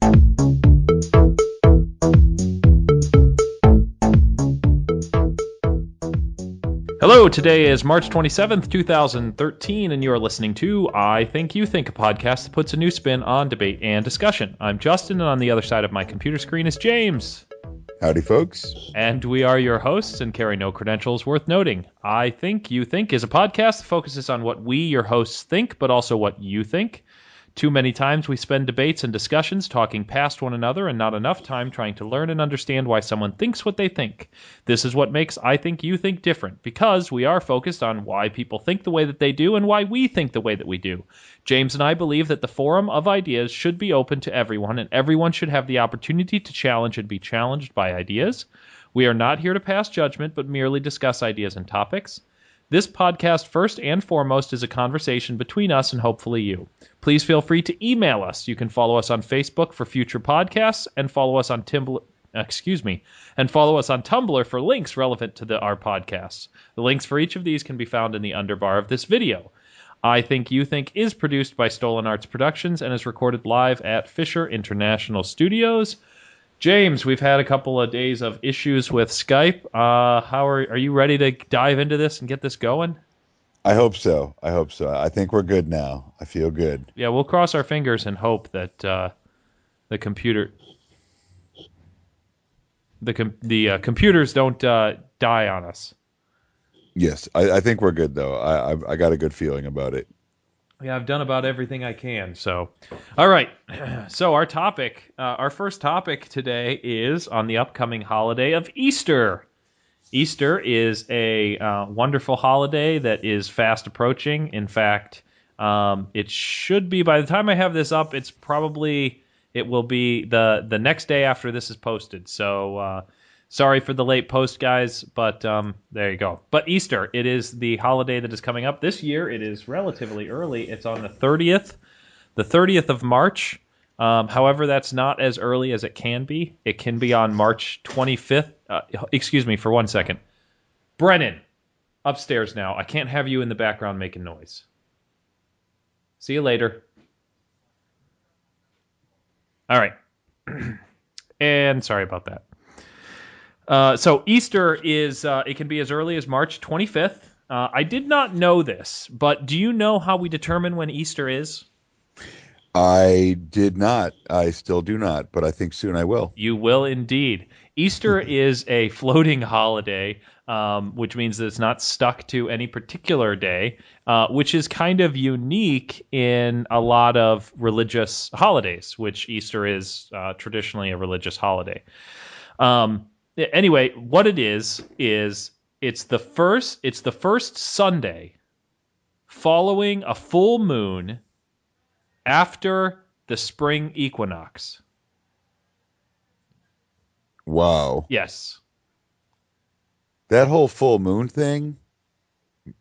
Hello, today is March 27th, 2013, and you are listening to I Think You Think, a podcast that puts a new spin on debate and discussion. I'm Justin, and on the other side of my computer screen is James. Howdy, folks. And we are your hosts and carry no credentials worth noting. I Think You Think is a podcast that focuses on what we, your hosts, think, but also what you think. Too many times we spend debates and discussions talking past one another and not enough time trying to learn and understand why someone thinks what they think. This is what makes I Think You Think different, because we are focused on why people think the way that they do and why we think the way that we do. James and I believe that the forum of ideas should be open to everyone, and everyone should have the opportunity to challenge and be challenged by ideas. We are not here to pass judgment, but merely discuss ideas and topics. This podcast, first and foremost, is a conversation between us and hopefully you. Please feel free to email us. You can follow us on Facebook for future podcasts and follow us on Tumblr for links relevant to our podcasts. The links for each of these can be found in the underbar of this video. I Think You Think is produced by StolenArts Productions and is recorded live at Fisher International Studios. James, we've had a couple of days of issues with Skype. How are you ready to dive into this and get this going? I hope so. I think we're good now. I feel good. Yeah, we'll cross our fingers and hope that the computers don't die on us. Yes, I think we're good though. I got a good feeling about it. Yeah, I've done about everything I can. So, all right. So our first topic today is on the upcoming holiday of Easter. Easter is a wonderful holiday that is fast approaching. In fact, it should be, by the time I have this up, it will be the next day after this is posted. So, sorry for the late post, guys, but there you go. But Easter, it is the holiday that is coming up. This year, it is relatively early. It's on the 30th of March. However, that's not as early as it can be. It can be on March 25th. Excuse me for 1 second. Brennan, upstairs now. I can't have you in the background making noise. See you later. All right. And sorry about that. So Easter is, it can be as early as March 25th. I did not know this, but do you know how we determine when Easter is? I did not. I still do not, but I think soon I will. You will indeed. Easter is a floating holiday, which means that it's not stuck to any particular day, which is kind of unique in a lot of religious holidays, which Easter is traditionally a religious holiday. Anyway, what it is it's the first Sunday following a full moon after the spring equinox. Wow. Yes. That whole full moon thing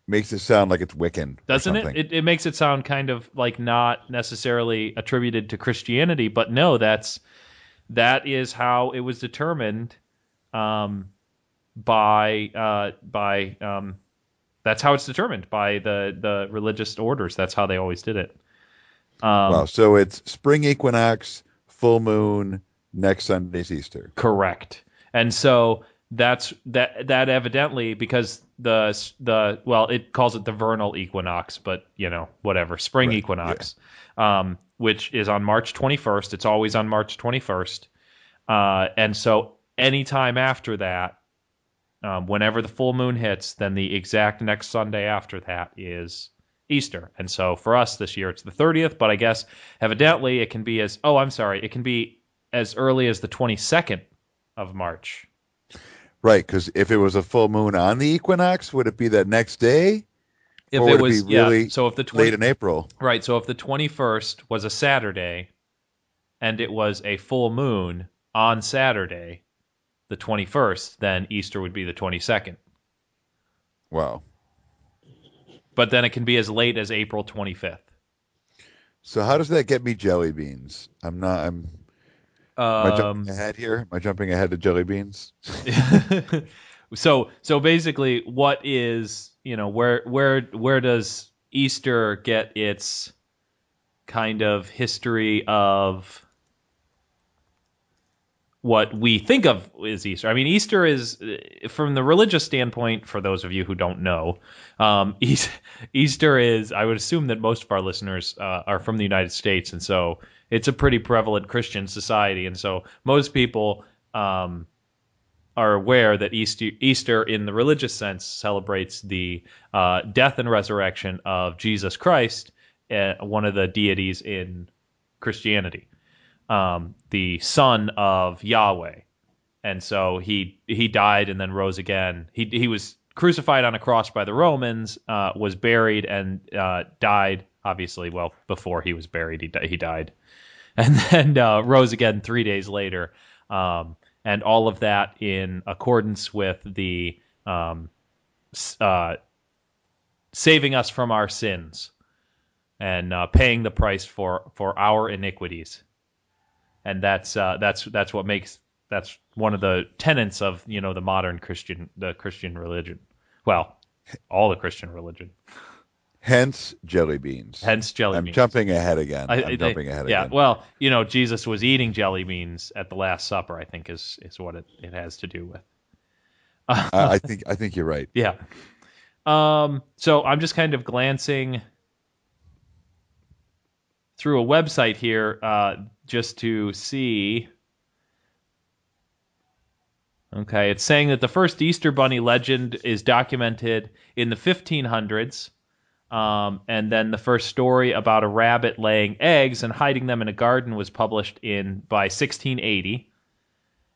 makes it sound like it's Wiccan. Doesn't it? It makes it sound kind of like not necessarily attributed to Christianity, but no, that is how it was determined. That's how it's determined by the religious orders. That's how they always did it. Wow. So it's spring equinox, full moon, next Sunday's Easter. Correct. And so that evidently, because it calls it the vernal equinox, but whatever, spring equinox, yeah. Which is on March 21st. It's always on March 21st. And so anytime after that, whenever the full moon hits, then the exact next Sunday after that is Easter. And so for us this year, it's the 30th, but I guess evidently it can be it can be as early as the 22nd of March. Right, because if it was a full moon on the equinox, would it be that next day? If or it would was, it be really so if the late in April. Right, so if the 21st was a Saturday and it was a full moon on Saturday, the 21st, then Easter would be the 22nd. Wow. But then it can be as late as April 25th. So how does that get me jelly beans? Am I jumping ahead here? Am I jumping ahead to jelly beans? So basically, what is, where does Easter get its kind of history of what we think of is Easter. I mean, Easter is, from the religious standpoint, for those of you who don't know, Easter is, I would assume that most of our listeners are from the United States, and so it's a pretty prevalent Christian society, and so most people are aware that Easter, in the religious sense, celebrates the death and resurrection of Jesus Christ, one of the deities in Christianity. The son of Yahweh, and so he died and then rose again. He was crucified on a cross by the Romans, was buried, and died. Obviously, well, before he was buried, he died, and then rose again 3 days later, and all of that in accordance with the saving us from our sins and paying the price for our iniquities. And that's what makes, that's one of the tenets of the modern Christian religion. Well, all the Christian religion. Hence jelly beans. Hence jelly beans. I'm jumping ahead again. Yeah. Well, Jesus was eating jelly beans at the Last Supper, I think is what it has to do with. I think you're right. Yeah. So I'm just kind of glancing through a website here just to see. Okay, it's saying that the first Easter Bunny legend is documented in the 1500s, and then the first story about a rabbit laying eggs and hiding them in a garden was published by 1680.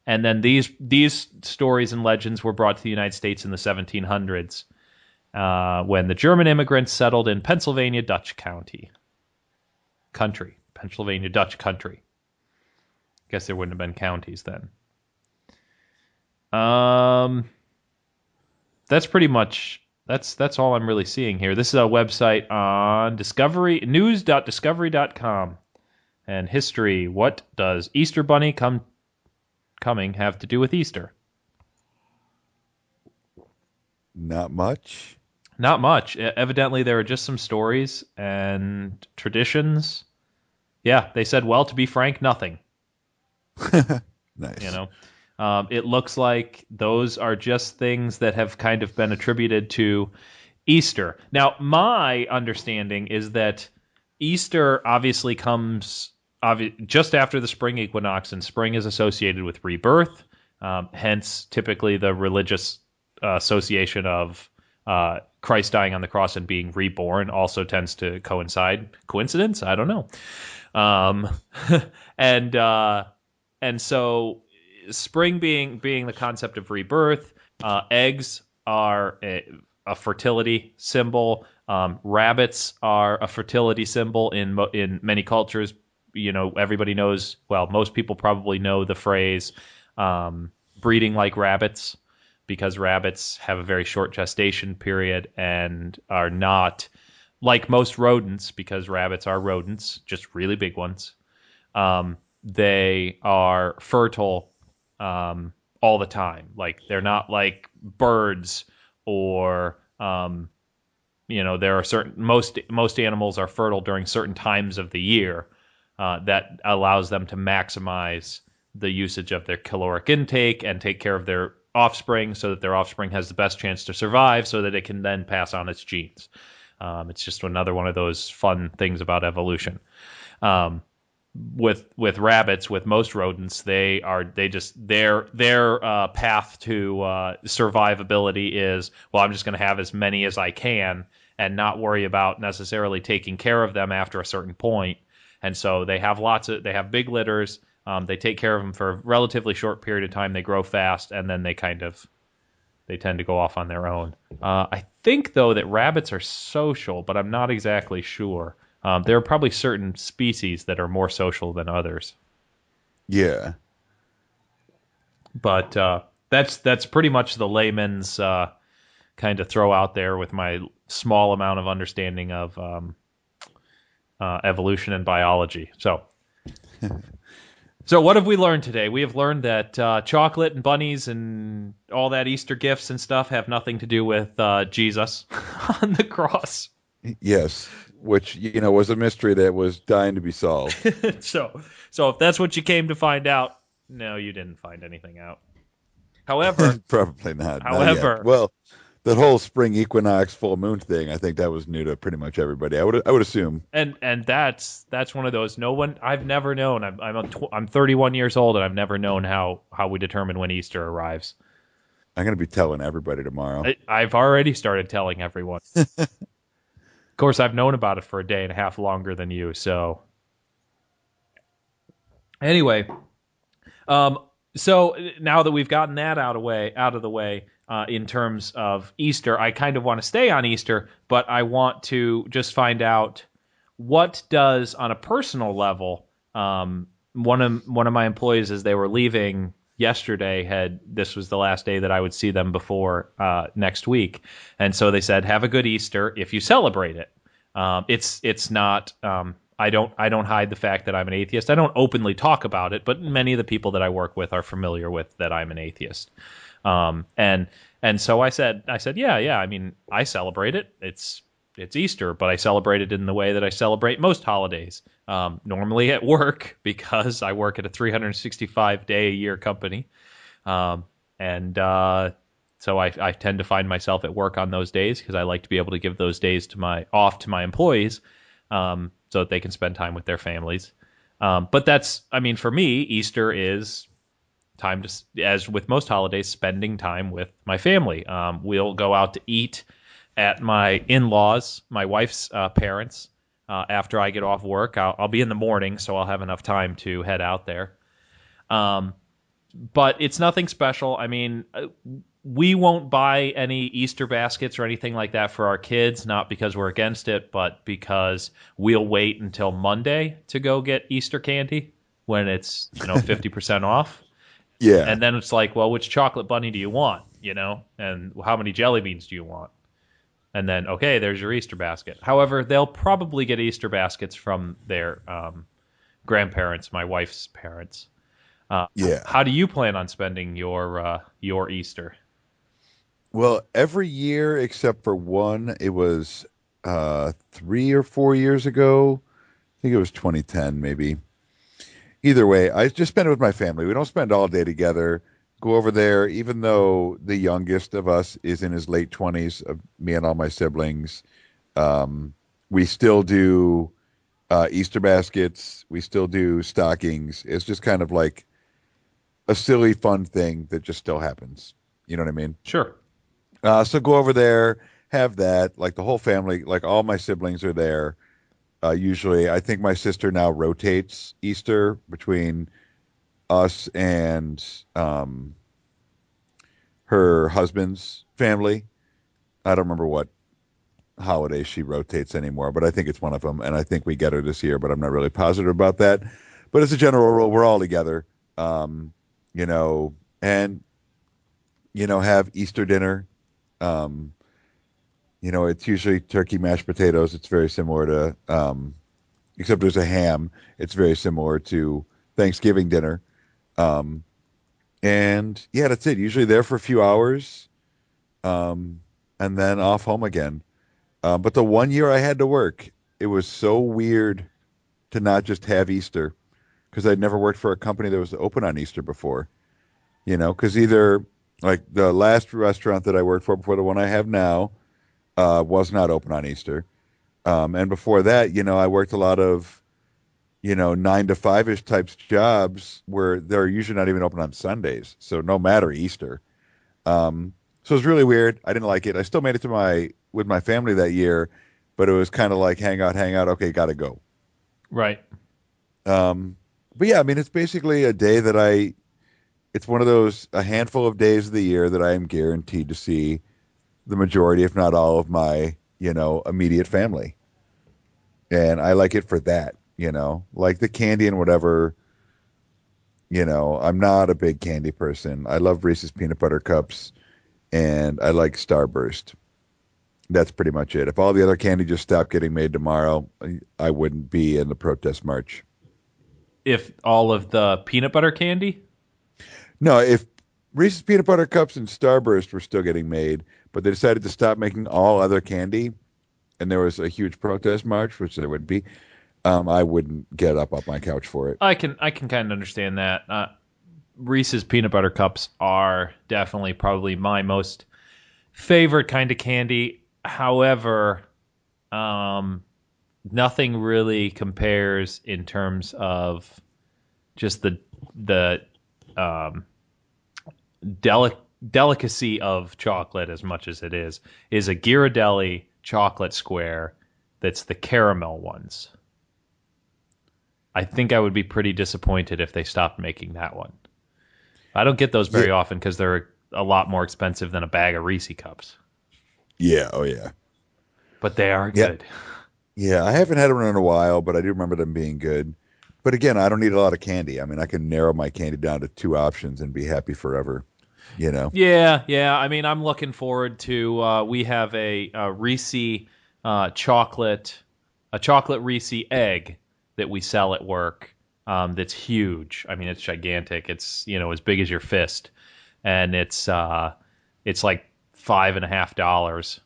And then these stories and legends were brought to the United States in the 1700s, when the German immigrants settled in Pennsylvania Dutch Pennsylvania Dutch country. Guess there wouldn't have been counties then. That's pretty much that's all I'm really seeing here. This is a website on news.discovery.com and history. What does Easter Bunny coming have to do with Easter? Not much. Not much. Evidently, there are just some stories and traditions. Yeah, they said, well, to be frank, nothing. Nice. It looks like those are just things that have kind of been attributed to Easter. Now, my understanding is that Easter obviously comes just after the spring equinox, and spring is associated with rebirth. Hence, typically the religious association of Christ dying on the cross and being reborn also tends to coincide. Coincidence? I don't know. And so spring being the concept of rebirth, eggs are a fertility symbol. Rabbits are a fertility symbol in many cultures. Everybody knows. Well, most people probably know the phrase "breeding like rabbits," because rabbits have a very short gestation period and are not like most rodents, because rabbits are rodents, just really big ones. They are fertile all the time. Like, they're not like birds or there are certain most animals are fertile during certain times of the year that allows them to maximize the usage of their caloric intake and take care of their offspring, so that their offspring has the best chance to survive, so that it can then pass on its genes. It's just another one of those fun things about evolution. With rabbits, with most rodents, their path to survivability is, well, I'm just going to have as many as I can and not worry about necessarily taking care of them after a certain point. And so they have big litters. They take care of them for a relatively short period of time. They grow fast, and then they tend to go off on their own. I think, though, that rabbits are social, but I'm not exactly sure. There are probably certain species that are more social than others. Yeah. But that's pretty much the layman's kind of throw out there with my small amount of understanding of evolution and biology. So what have we learned today? We have learned that chocolate and bunnies and all that Easter gifts and stuff have nothing to do with Jesus on the cross. Yes, which was a mystery that was dying to be solved. So if that's what you came to find out, No, you didn't find anything out. However, Probably not yet. however, Well, that whole spring equinox full moon thing, I think that was new to pretty much everybody. I would assume. and that's one of those. No one. I've never known. I'm 31 years old, and I've never known how we determine when Easter arrives. I'm going to be telling everybody tomorrow. I've already started telling everyone. Of course, I've known about it for a day and a half longer than you. So anyway, um, so now that we've gotten that out of the way, in terms of Easter, I kind of want to stay on Easter, but I want to just find out what does, on a personal level, one of my employees, as they were leaving yesterday, had this was the last day that I would see them before next week, and so they said, "Have a good Easter if you celebrate it." It's not. I don't hide the fact that I'm an atheist. I don't openly talk about it, but many of the people that I work with are familiar with that I'm an atheist. And so I said, yeah. I mean, I celebrate it. It's Easter, but I celebrate it in the way that I celebrate most holidays. Normally at work, because I work at a 365-day-a-year company, and so I tend to find myself at work on those days because I like to be able to give those days to my employees, so that they can spend time with their families. But I mean, for me, Easter is time to, as with most holidays, spending time with my family. We'll go out to eat at my in-laws, my wife's parents. After I get off work, I'll be in the morning, so I'll have enough time to head out there. Um, but it's nothing special. I mean, we won't buy any Easter baskets or anything like that for our kids, not because we're against it, but because we'll wait until Monday to go get Easter candy when it's 50% off. Yeah. And then it's like, well, which chocolate bunny do you want? And how many jelly beans do you want? And then, okay, there's your Easter basket. However, they'll probably get Easter baskets from their grandparents, my wife's parents. Yeah. How do you plan on spending your Easter? Well, every year except for one, it was 3 or 4 years ago. I think it was 2010, maybe. Either way, I just spend it with my family. We don't spend all day together. Go over there, even though the youngest of us is in his late 20s, of me and all my siblings. We still do Easter baskets. We still do stockings. It's just kind of like a silly, fun thing that just still happens. You know what I mean? Sure. So go over there, have that. Like the whole family, like all my siblings are there. Usually, I think my sister now rotates Easter between us and her husband's family. I don't remember what holiday she rotates anymore, but I think it's one of them. And I think we get her this year, but I'm not really positive about that. But as a general rule, we're all together, um, you know, and, have Easter dinner. Um, it's usually turkey, mashed potatoes. It's very similar to, except there's a ham. It's very similar to Thanksgiving dinner. Um, and yeah, that's it. Usually there for a few hours, um, and then off home again. But the one year I had to work, it was so weird to not just have Easter because I'd never worked for a company that was open on Easter before. Because either like the last restaurant that I worked for before the one I have now was not open on Easter. And before that, I worked a lot of, 9 to 5 ish types jobs where they're usually not even open on Sundays. So no matter Easter. So it was really weird. I didn't like it. I still made it to with my family that year, but it was kind of like hang out, hang out. Okay, gotta go. Right. Um, but yeah, I mean, it's basically a day it's one of a handful of days of the year that I am guaranteed to see the majority, if not all of my, immediate family. And I like it for that, like the candy and whatever. I'm not a big candy person. I love Reese's peanut butter cups and I like Starburst. That's pretty much it. If all the other candy just stopped getting made tomorrow, I wouldn't be in the protest march. If all of the peanut butter candy? No, if Reese's peanut butter cups and Starburst were still getting made, but they decided to stop making all other candy, and there was a huge protest march, which there would be, I wouldn't get up off my couch for it. I can kind of understand that. Reese's peanut butter cups are definitely probably my most favorite kind of candy. However, nothing really compares in terms of just the um, delicacy of chocolate as much as it is a Ghirardelli chocolate square that's the caramel ones. I think I would be pretty disappointed if they stopped making that one. I don't get those Yeah, very often because they're a lot more expensive than a bag of Reese cups, yeah, oh yeah, but they are yeah, good. yeah. I haven't had them in a while, but I do remember them being good. But again, I don't need a lot of candy. I mean, I can narrow my candy down to two options and be happy forever. You know? Yeah, yeah. I mean, I'm looking forward to. We have a Reese chocolate, a chocolate Reese egg that we sell at work. That's huge. I mean, it's gigantic. It's as big as your fist, and it's like $5.50.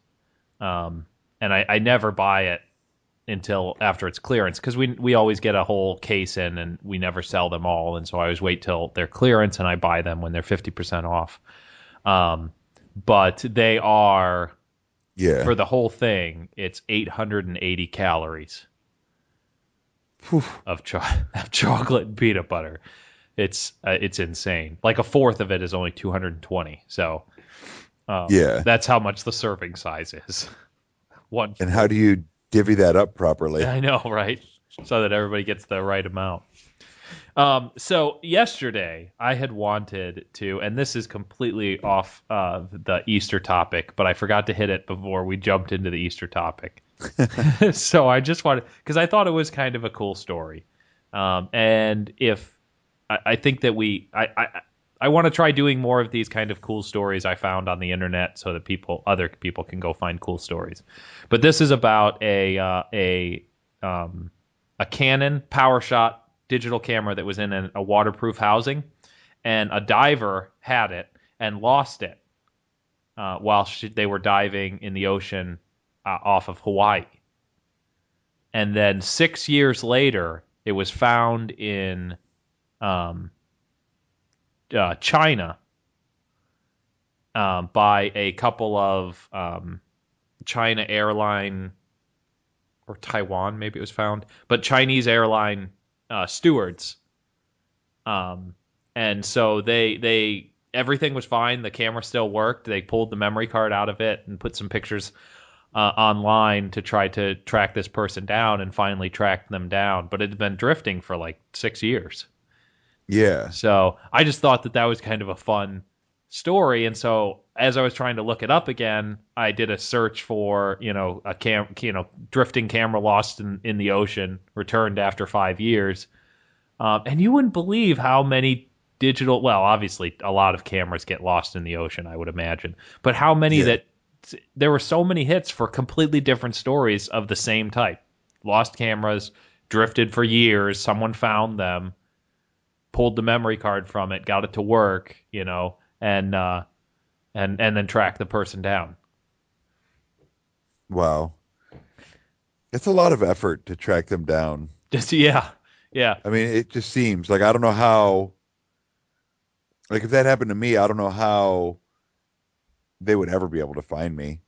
And I never buy it until after it's clearance because we always get a whole case in and we never sell them all, and so I always wait till they're clearance and I buy them when they're 50% off. Um, but they are Yeah. for the whole thing. It's 880 calories Whew. of chocolate and peanut butter. It's insane. Like a fourth of it is only 220. So Yeah. that's how much the serving size is. One And how fourth. do you divvy that up properly? I know, right? So that everybody gets the right amount. So yesterday I had wanted to, and this is completely off the Easter topic, but I forgot to hit it before we jumped into the Easter topic. So I just wanted, because I thought it was kind of a cool story. And if I think that I want to try doing more of these kind of cool stories I found on the internet so that other people can go find cool stories. But this is about a Canon PowerShot digital camera that was in a waterproof housing, and a diver had it and lost it while they were diving in the ocean off of Hawaii. And then 6 years later, it was found in um, China by a couple of China airline or Taiwan, maybe it was found, but Chinese airline stewards. Um, and so they everything was fine. The camera still worked. They pulled the memory card out of it and put some pictures online to try to track this person down, and finally tracked them down. But it had been drifting for like 6 years. Yeah. So I just thought that was kind of a fun story. And so as I was trying to look it up again, I did a search for, drifting camera lost in the ocean, returned after 5 years. And you wouldn't believe how many well, obviously a lot of cameras get lost in the ocean, I would imagine, but how many Yeah. that there were so many hits for completely different stories of the same type. Lost cameras, drifted for years, someone found them, pulled the memory card from it, got it to work, and then tracked the person down. Wow. It's a lot of effort to track them down. Just yeah, yeah, I mean, it just seems like I don't know how, like if that happened to me, I don't know how they would ever be able to find me.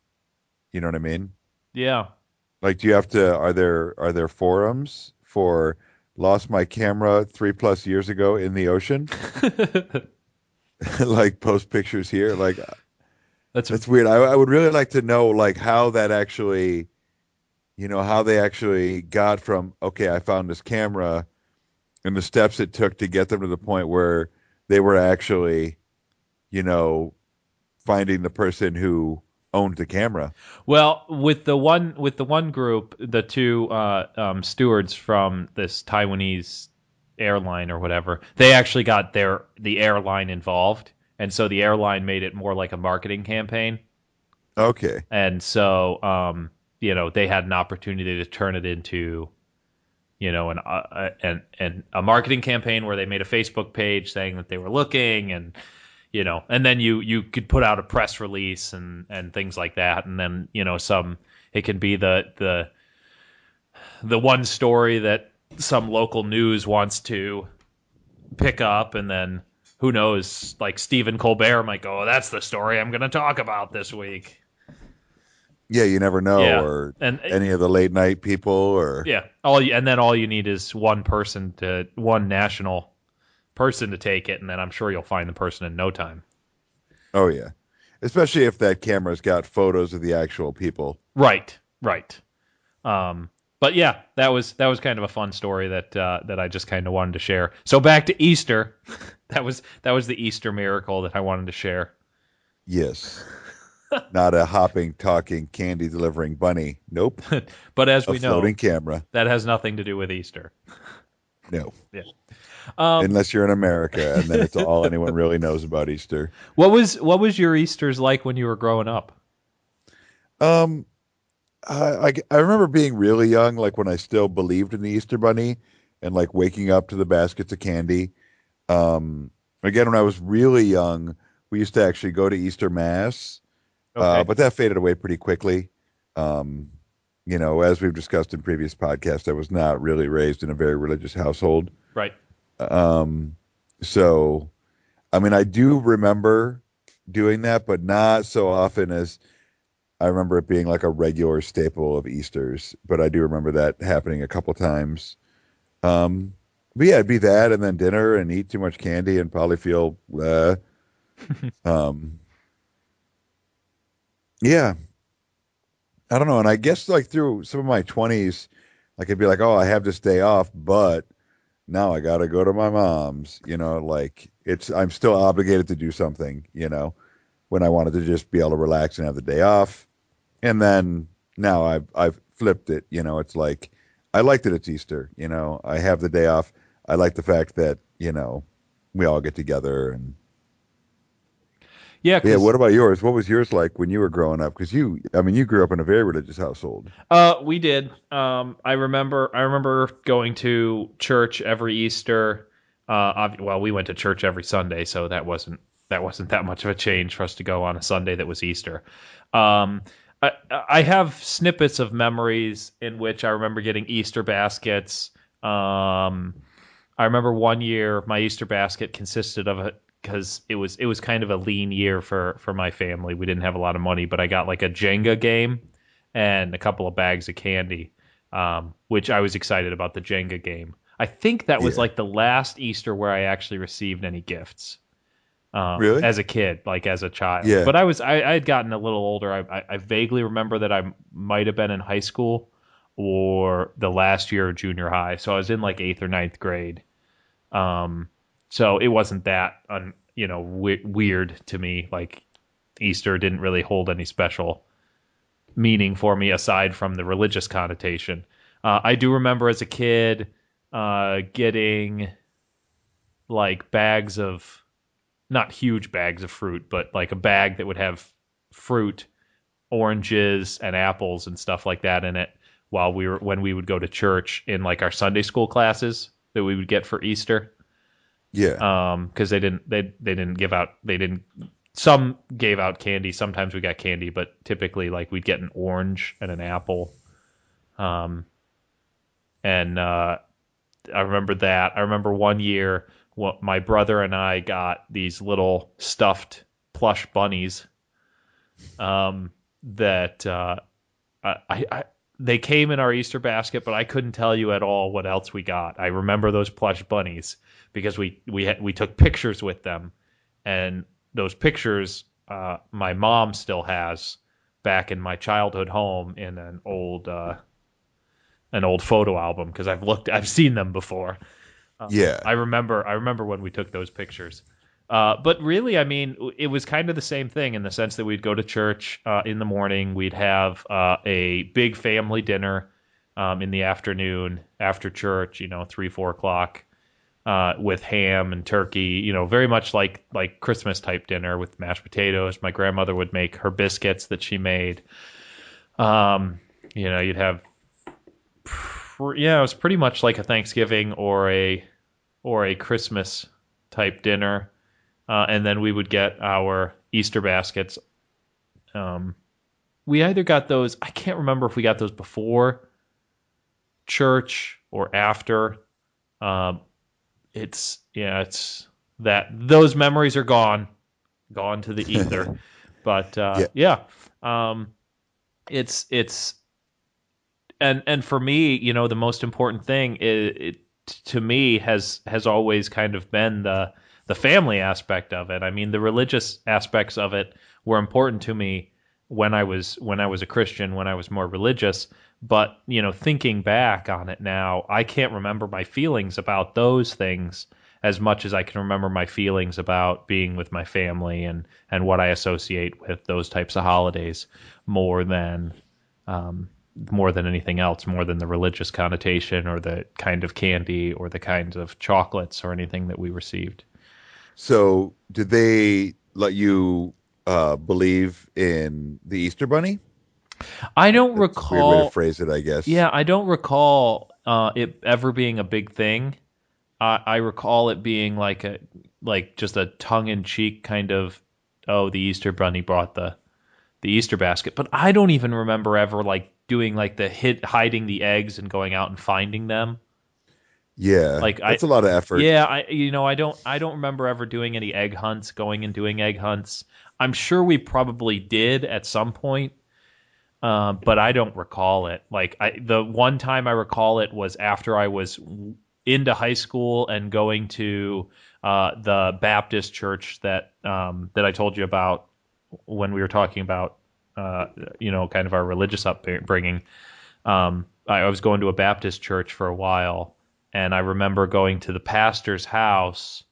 You know what I mean? yeah. Like, do you have to, are there forums for lost my camera 3+ years ago in the ocean? Like post pictures here. Like That's that's weird. I would really like to know like how that actually, how they actually got from, okay, I found this camera and the steps it took to get them to the point where they were actually, you know, finding the person who owned the camera. Well, with the one group, the two stewards from this Taiwanese airline or whatever, they actually got the airline involved, and so the airline made it more like a marketing campaign, Okay. and so they had an opportunity to turn it into and a marketing campaign where they made a Facebook page saying that they were looking, and then you could put out a press release and things like that, and then it can be the one story that some local news wants to pick up, and then who knows? Like Stephen Colbert might go, oh, "That's the story I'm going to talk about this week." Yeah, you never know, Yeah, or and any of the late night people, or yeah, all you need is one national person to take it, and then I'm sure you'll find the person in no time. oh yeah, especially if that camera's got photos of the actual people. Right, right. But yeah, that was kind of a fun story that I just kind of wanted to share. So back to Easter, that was the Easter miracle that I wanted to share. Yes, not a hopping, talking, candy delivering bunny. Nope, But as a we know, floating camera. that has nothing to do with Easter. No, Yeah. Um, unless you're in America, and then it's all anyone really knows about Easter. what was your Easters like when you were growing up? Um, I remember being really young, like when I still believed in the Easter Bunny, and like waking up to the baskets of candy. Um, Again, when I was really young, we used to actually go to Easter Mass, Okay. but that faded away pretty quickly. Um, as we've discussed in previous podcasts, I was not really raised in a very religious household. Right. Um, so, I mean, I do remember doing that, but not so often as I remember it being like a regular staple of Easter's. But I do remember that happening a couple times. Um, but yeah, it'd be that, and then dinner, and eat too much candy, and probably feel, um, yeah, I don't know. And I guess like through some of my 20s, I could be like, oh, I have this day off, but now I got to go to my mom's, like I'm still obligated to do something, when I wanted to just be able to relax and have the day off. And then now I've flipped it, it's like I like that it's Easter, I have the day off. I like the fact that, we all get together. And Yeah, yeah, because what about yours? What was yours like when you were growing up? Because you grew up in a very religious household. we did. I remember going to church every Easter. Well, we went to church every Sunday, so that wasn't that much of a change for us to go on a Sunday that was Easter. Um, I have snippets of memories in which I remember getting Easter baskets. I remember one year my Easter basket consisted of a because it was kind of a lean year for my family. We didn't have a lot of money, but I got like a Jenga game and a couple of bags of candy, which I was excited about the Jenga game. I think that was Yeah. like the last Easter where I actually received any gifts Really? as a kid, like as a child. Yeah. But I had gotten a little older. I vaguely remember that I might have been in high school or the last year of junior high. So I was in like eighth or ninth grade. Um, so it wasn't that weird to me. Like Easter didn't really hold any special meaning for me aside from the religious connotation. I do remember as a kid getting like bags of not huge bags of fruit, but like a bag that would have fruit, oranges, and apples and stuff like that in it when we would go to church in like our Sunday school classes that we would get for Easter. Yeah. Because they didn't give out they didn't some gave out candy. Sometimes we got candy, but typically like we'd get an orange and an apple. Um, and I remember that. I remember one year my brother and I got these little stuffed plush bunnies that I they came in our Easter basket, but I couldn't tell you at all what else we got. I remember those plush bunnies because we took pictures with them, and those pictures my mom still has back in my childhood home in an old photo album because I've seen them before. Yeah. I remember when we took those pictures. But really, I mean, it was kind of the same thing in the sense that we'd go to church in the morning. We'd have a big family dinner in the afternoon after church, 3, 4 o'clock, with ham and turkey, very much like Christmas type dinner with mashed potatoes. My grandmother would make her biscuits that she made. You'd have, yeah, it was pretty much like a Thanksgiving or a Christmas type dinner. And then we would get our Easter baskets. We either got those, I can't remember if we got those before church or after. Um, it's that those memories are gone to the ether. But Yeah. yeah, um, it's and for me, the most important thing to me has always kind of been the family aspect of it. I mean, the religious aspects of it were important to me when I was a Christian, when I was more religious. But thinking back on it now, I can't remember my feelings about those things as much as I can remember my feelings about being with my family and what I associate with those types of holidays more than um, more than anything else, more than the religious connotation or the kind of candy or the kinds of chocolates or anything that we received. So, did they let you believe in the Easter Bunny? I don't That's a weird way to recall. phrase it, I guess. Yeah, I don't recall it ever being a big thing. I recall it being like just a tongue in cheek kind of, oh, the Easter Bunny brought the Easter basket, but I don't even remember ever like doing like the hiding the eggs and going out and finding them. Yeah, Like I that's a lot of effort. Yeah, I don't remember ever doing any egg hunts, going and doing egg hunts. I'm sure we probably did at some point, but I don't recall it. The one time I recall it was after I was into high school and going to the Baptist church that I told you about when we were talking about kind of our religious upbringing. I was going to a Baptist church for a while, and I remember going to the pastor's house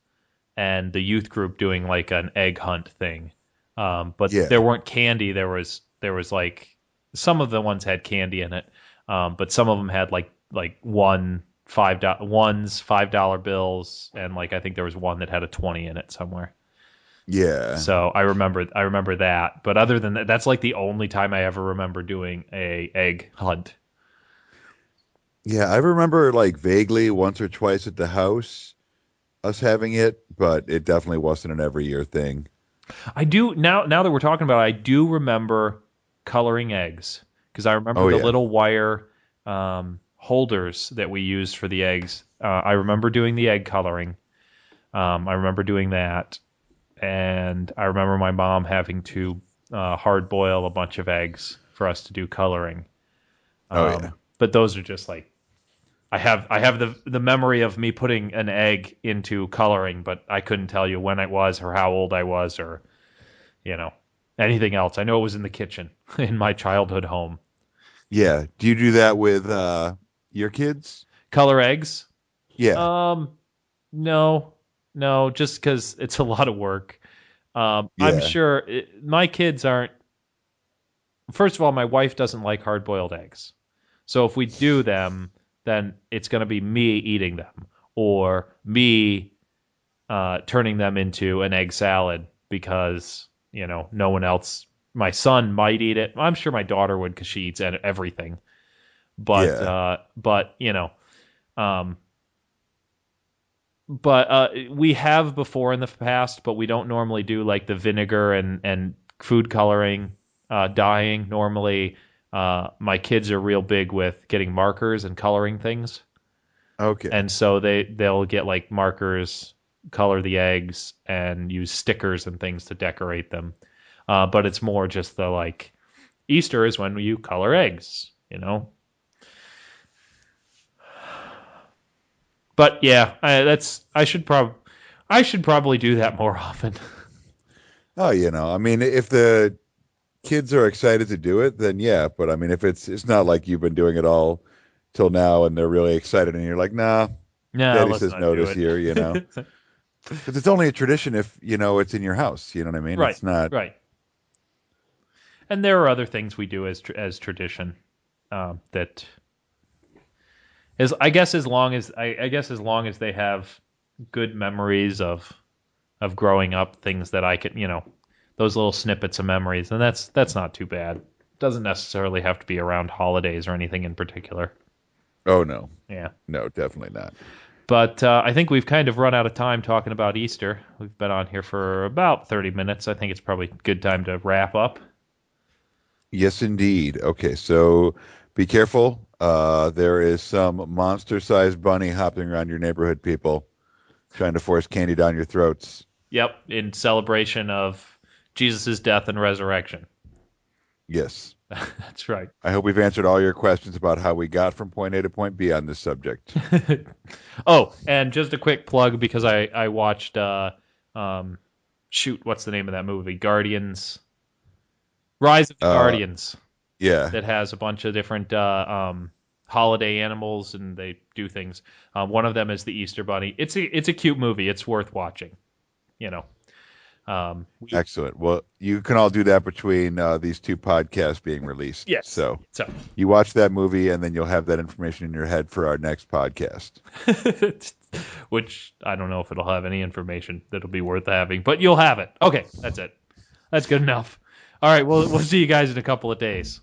and the youth group doing like an egg hunt thing. But there Yeah, weren't candy. There was like some of the ones had candy in it, but some of them had like $5 bills, and like I think there was one that had a 20 in it somewhere. yeah, So I remember that. But other than that, that's like the only time I ever remember doing a egg hunt. yeah. I remember like vaguely once or twice at the house us having it, but it definitely wasn't an every year thing. I do now that we're talking about it, I do remember coloring eggs because I remember Oh the yeah, little wire holders that we used for the eggs. I remember doing the egg coloring. I remember doing that, and I remember my mom having to hard boil a bunch of eggs for us to do coloring. oh yeah, But those are just like I have the memory of me putting an egg into coloring, but I couldn't tell you when it was or how old I was or you know, anything else. I know it was in the kitchen in my childhood home. yeah. Do you do that with your kids? Color eggs? Yeah, Um, no, no, just because it's a lot of work. I'm yeah. sure my kids aren't. First of all, my wife doesn't like hard boiled eggs. So if we do them, then it's going to be me eating them or me turning them into an egg salad because, no one else. My son might eat it. I'm sure my daughter would because she eats everything. But Yeah. um, we have before in the past, but we don't normally do like the vinegar and food coloring, dyeing. Normally, my kids are real big with getting markers and coloring things, Okay. and so they'll get like markers, color the eggs, and use stickers and things to decorate them. But it's more just the like Easter is when you color eggs. But yeah, I should probably do that more often. Oh, I mean, if the kids are excited to do it, then yeah. But I mean, if it's not like you've been doing it all till now and they're really excited and you're like, nah, No, daddy let's says not no do this year, it. because it's only a tradition if, it's in your house. You know what I mean? Right, It's not, right. And there are other things we do as tradition that is, I guess, as long as they have good memories of growing up, things that I can, those little snippets of memories, and that's not too bad. Doesn't necessarily have to be around holidays or anything in particular. oh no, Yeah. no, definitely not. But I think we've kind of run out of time talking about Easter. We've been on here for about 30 minutes. I think it's probably a good time to wrap up. Yes, indeed. Okay, so be careful. There is some monster-sized bunny hopping around your neighborhood, people. trying to force candy down your throats. Yep, in celebration of Jesus' death and resurrection. Yes. That's right. I hope we've answered all your questions about how we got from point A to point B on this subject. Oh, and just a quick plug because I watched shoot, what's the name of that movie? Guardians. Rise of the Guardians. Yeah. That has a bunch of different holiday animals and they do things. One of them is the Easter Bunny. It's a cute movie. It's worth watching. You know. Excellent. Well, you can all do that between these two podcasts being released. Yes. So So you watch that movie and then you'll have that information in your head for our next podcast. which I don't know if it'll have any information that'll be worth having, but you'll have it. Okay, that's it. That's good enough. All right, well, we'll see you guys in a couple of days.